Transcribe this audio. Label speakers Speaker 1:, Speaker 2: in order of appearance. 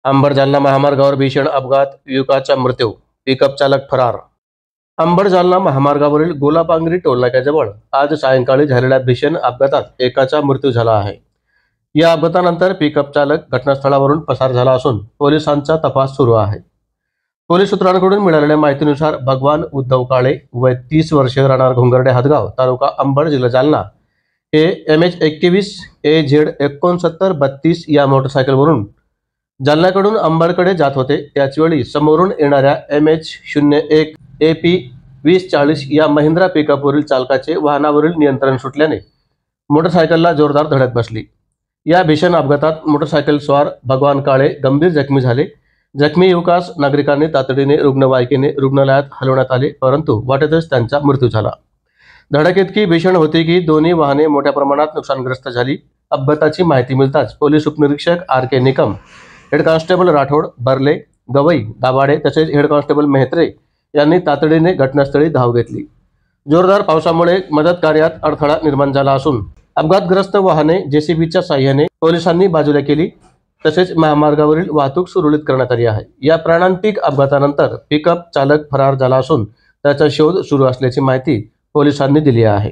Speaker 1: अंबड जालना महामार्गावर भीषण अपघात, युवकाचा मृत्यू, पिकअप चालक फरार। अंबड जालना महामार्गावरील गोलापांगरी टोलनाक्याजवळ आज सायंकाळी झालेल्या भीषण अपघातात एकाचा मृत्यू झाला आहे। या अपघातानंतर पिकअप चालक घटनास्थळावरून पसार झाला असून पोलिसांचा तपास सुरू आहे। पोलीस सूत्रांकडून मिळालेल्या माहितीनुसार भगवान उद्धव काळे वय 30 वर्षे, राहणार घोंगर्डे हातगाव, तालुका अंबड, जिल्हा जालना, हे MH21 AZ 6932 या मोटरसायकलवरून जालन्याकडून अंबडकडे जात होते। त्याचवेळी समोरून येणाऱ्या MH01 AP 2040 या महिंद्रा पिकअपवरील चालकाचे वाहनावरील नियंत्रण सुटल्याने मोटरसायकलला जोरदार धडक बसली। या भीषण अपघातात मोटरसायकल स्वार भगवान काळे गंभीर जखमी झाले। जखमी युवकास नागरिकांनी तातडीने रुग्णवाहिकेने रुग्णालयात हलवण्यात आले, परंतु वाटेतच त्यांचा मृत्यू झाला। धडक इतकी भीषण होती की दोन्ही वाहने मोठ्या प्रमाणात नुकसानग्रस्त झाली। अपघाताची माहिती मिळताच पोलीस उपनिरीक्षक RK Nikam, head constable Rathod, Barle, Gawai, Dabhade तसेच हेड कॉन्स्टेबल मेहत्रे यांनी तातडीने घटनास्थळी धाव घेतली। जोरदार पावसामुळे मदत कार्यात अडथळा निर्माण झाला असून अपघातग्रस्त वाहने JCBच्या साहाय्याने पोलिसांनी बाजूला केली, तसेच महामार्गावरील वाहतूक सुरळीत करण्यात आली आहे। या प्राणांतिक अपघातानंतर पिकअप चालक फरार झाला असून त्याचा शोध सुरू असल्याची माहिती पोलिसांनी दिली आहे।